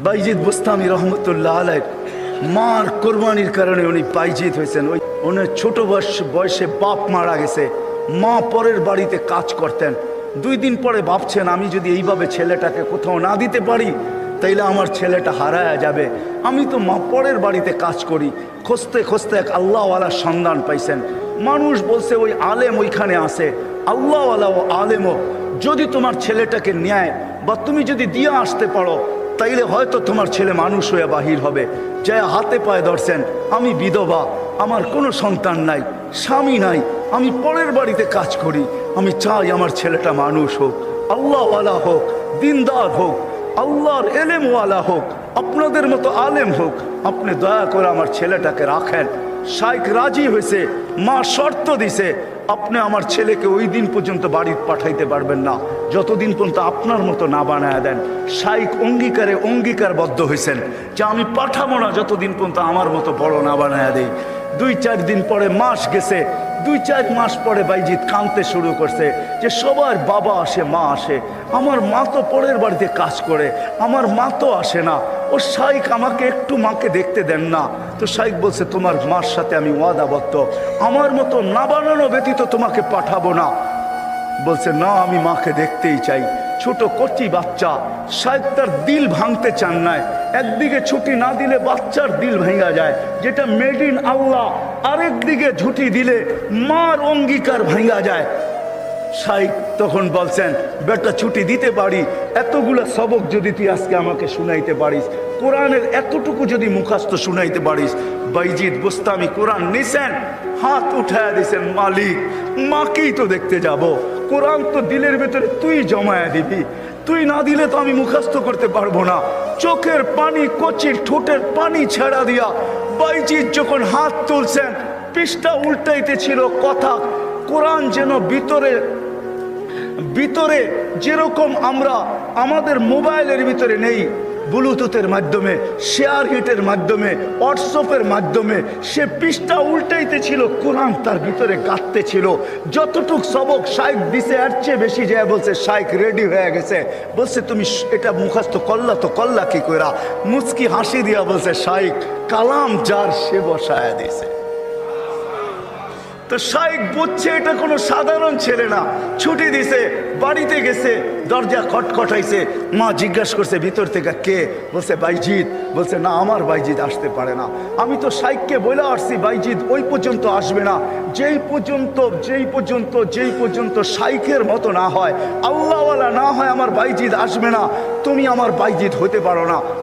বাইজিদ বুস্তামি রহমতুল্লাহ আলাইহ মার কোরবানির কারণে উনি বাইজিদ হয়েছেন। উনি ছোট বয়সে বাপ মারা গেছে, মা পরের বাড়িতে কাজ করতেন। 2 দিন পরে ভাবছেন আমি যদি এইভাবে ছেলেটাকে কোথাও না দিতে পারি তাইলে আমার ছেলেটা হারায়া যাবে। আমি তো মা পরের বাড়িতে কাজ করি। খুঁজতে খুঁজতে এক আল্লাহওয়ালার সন্ধান পাইছেন। মানুষ বলছে ওই আলেম ওইখানে আছে, আল্লাহওয়ালা ও আলেমও যদি তোমার ছেলেটাকে নেয় বা তুমি যদি দিয়ে আসতে পারো তাইলে হয়তো তোমার ছেলে মানুষ হয়ে বাহির হবে। যে হাতে পায়ে ধরছেন, আমি বিধবা, আমার কোনো সন্তান নাই, স্বামী নাই, আমি পরের বাড়িতে কাজ করি, আমি চাই আমার ছেলেটা মানুষ হোক, আল্লাহওয়ালা হোক, দিনদার হোক, আল্লাহর এলেমওয়ালা হোক, আপনাদের মতো আলেম হোক, আপনি দয়া করে আমার ছেলেটাকে রাখেন। শাইখ রাজি হয়েছে, মা শর্ত দিছে আপনি আমার ছেলেকে ওই দিন পর্যন্ত বাড়িতে পাঠাইতে পারবেন না যতদিন পর্যন্ত আপনার মতো না বানায় দেন। শাইখ অঙ্গীকারবদ্ধ হয়েছেন যে আমি পাঠাবো না যতদিন পর্যন্ত আমার মতো বড় না বানায় দেই। 2-4 দিন পরে মাস গেছে, 2-4 মাস পরে বাইজিদ কাঁদতে শুরু করছে যে সবার বাবা আসে, মা আসে, আমার মা তো পরের বাড়িতে কাজ করে, আমার মা তো আসে না। ও শাইখ আমাকে একটু মাকে দেখতে দেন না। তো শাইখ বলছে তোমার মার সাথে আমি ওয়াদাবদ্ধ, আমার মতো না বানানো ব্যতীত তোমাকে পাঠাবো না। বলছে না, আমি মাকে দেখতেই চাই। ছোট কচি বাচ্চা, শাইখ তার দিল ভাঙতে চান না। একদিকে ছুটি না দিলে বাচ্চার দিল ভেঙে যায়, যেটা মেড ইন আল্লাহ, আরেকদিকে ছুটি দিলে মার অঙ্গীকার ভেঙে যায়। শাইখ তখন বলছেন বেটা ছুটি দিতে পারি, এতগুলো সবক যদি তুই আজকে আমাকে শুনাইতে পারিস, কোরআনের এতটুকু যদি মুখস্থ শুনাইতে পারিস। বাইজিদ বুস্তামি কোরআন নিছেন, হাত উঠায় দিছেন, মালিক মাকেই তো দেখতে যাব, কোরআন তো দিলের ভেতরে তুই জমায়া দিবি, তুই না দিলে তো আমি মুখস্থ করতে পারবো না। চোখের পানি, কচির ঠোঁটের পানি ছেড়া দিয়া বাইজিদ যখন হাত তুলছেন, পৃষ্ঠা উল্টাইতে ছিল কথা। কোরআন যেন ভিতরে যেরকম আমরা আমাদের মোবাইলের ভিতরে নেই, ব্লুটুথের মাধ্যমে, শেয়ার হিটের মাধ্যমে, হোয়াটসঅ্যাপের মাধ্যমে সে পৃষ্ঠা উল্টাইতে ছিল, কোরআন তার ভিতরে গাঁথতে ছিল। যতটুক সবক শাইখ দিছে এর চেয়ে বেশি যায় বলছে শাইখ রেডি হয়ে গেছে। বলছে তুমি এটা মুখস্থ করলা তো করলা কি কইরা? মুচকি হাসি দিয়া বলছে শাইখ কালাম যার সে বসায়া দিছে। তো শাইখ বুঝছে এটা কোনো সাধারণ ছেলে না। ছুটি দিছে, বাড়িতে গেছে, দরজা খটখটাইছে। মা জিজ্ঞাসা করছে ভিতর থেকে কে? বলছে বাইজিদ। বলছে না, আমার বাইজিদ আসতে পারে না। আমি তো শাইখকে বলে আসছি বাইজিদ ওই পর্যন্ত আসবে না, যেই পর্যন্ত শাইখের মতো না হয়, আল্লাহওয়ালা না হয়, আমার বাইজিদ আসবে না। তুমি আমার বাইজিদ হতে পারো না।